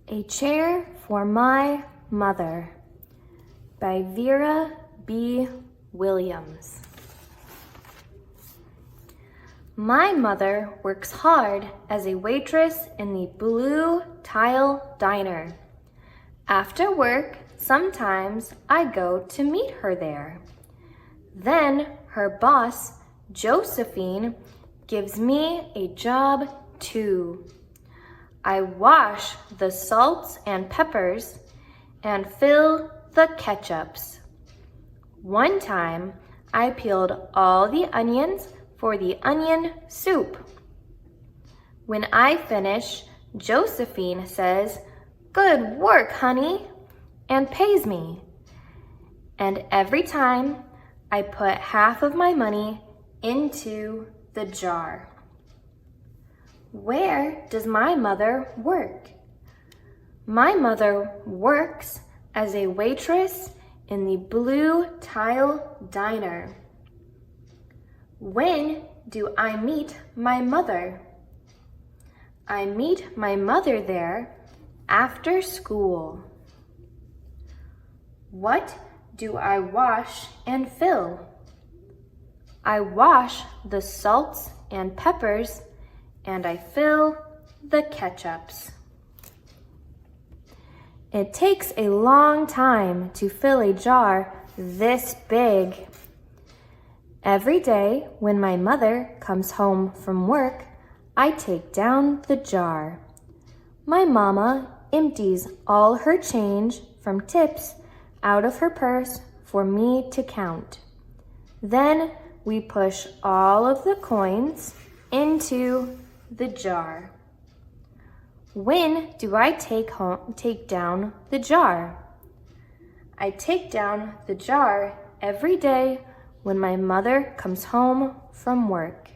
A Chair for My Mother by Vera B. Williams. My mother works hard as a waitress in the Blue Tile Diner. After work, sometimes I go to meet her there. Then her boss, Josephine, gives me a job too. I wash the salts and peppers and fill the ketchups. One time, I peeled all the onions for the onion soup. When I finish, Josephine says, "Good work, honey," and pays me. And every time, I put half of my money into the jar. Where does my mother work? My mother works as a waitress in the Blue Tile Diner. When do I meet my mother? I meet my mother there after school. What do I wash and fill? I wash the salts and peppers and I fill the ketchups. It takes a long time to fill a jar this big. Every day when my mother comes home from work, I take down the jar. My mama empties all her change from tips out of her purse for me to count. Then we push all of the coins into the jar. When do I take down the jar? I take down the jar every day when my mother comes home from work.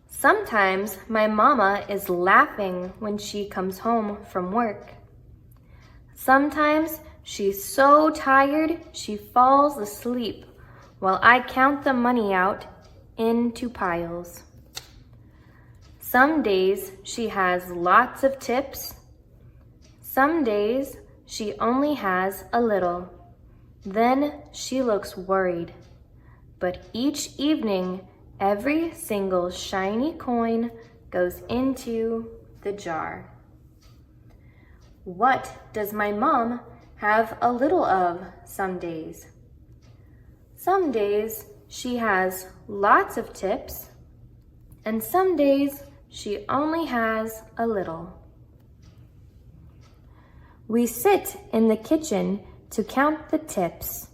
Sometimes my mama is laughing when she comes home from work. Sometimes she's so tired she falls asleep while I count the money out into piles. Some days she has lots of tips. Some days she only has a little. Then she looks worried. But each evening, every single shiny coin goes into the jar. What does my mom have a little of some days? Some days she has lots of tips, and some days she only has a little. We sit in the kitchen to count the tips.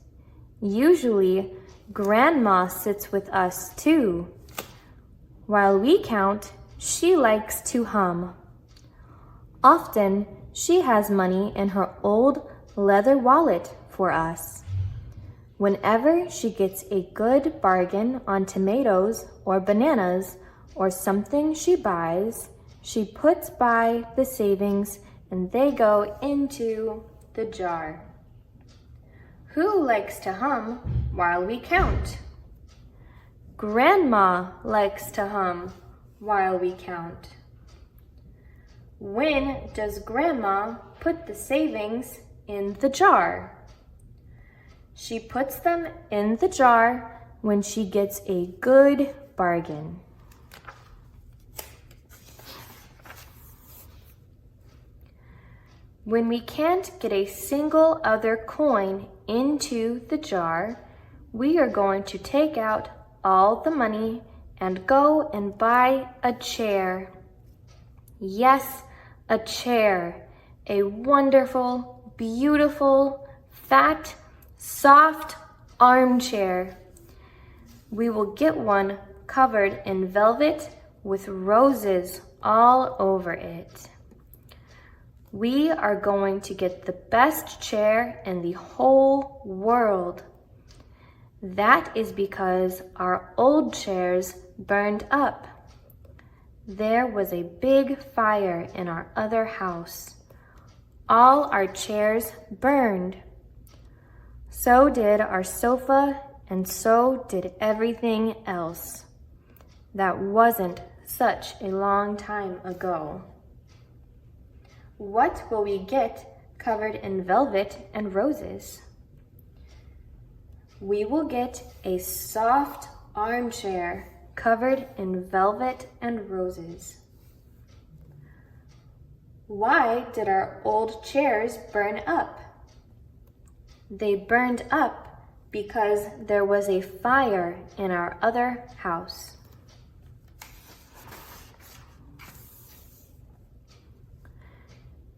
Usually, Grandma sits with us too. While we count, she likes to hum. Often, she has money in her old leather wallet for us. Whenever she gets a good bargain on tomatoes or bananas or something she buys, she puts by the savings and they go into the jar. Who likes to hum while we count? Grandma likes to hum while we count. When does Grandma put the savings in the jar? She puts them in the jar when she gets a good bargain. When we can't get a single other coin into the jar, we are going to take out all the money and go and buy a chair. Yes, a chair. A wonderful, beautiful, fat, soft armchair. We will get one covered in velvet with roses all over it. We are going to get the best chair in the whole world. That is because our old chairs burned up. There was a big fire in our other house. All our chairs burned. So did our sofa, and so did everything else. That wasn't such a long time ago. What will we get covered in velvet and roses? We will get a soft armchair covered in velvet and roses. Why did our old chairs burn up? They burned up because there was a fire in our other house.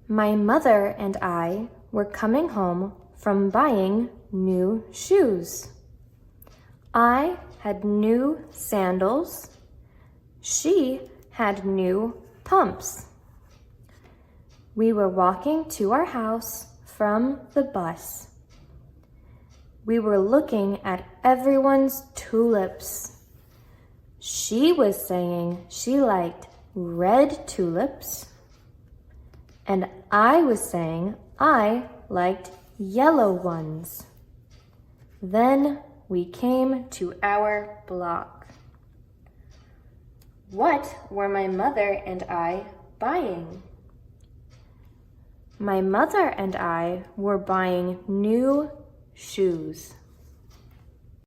My mother and I were coming home from buying new shoes. I had new sandals. She had new pumps. We were walking to our house from the bus. We were looking at everyone's tulips. She was saying she liked red tulips, and I was saying I liked yellow ones. Then we came to our block. What were my mother and I buying? My mother and I were buying new shoes.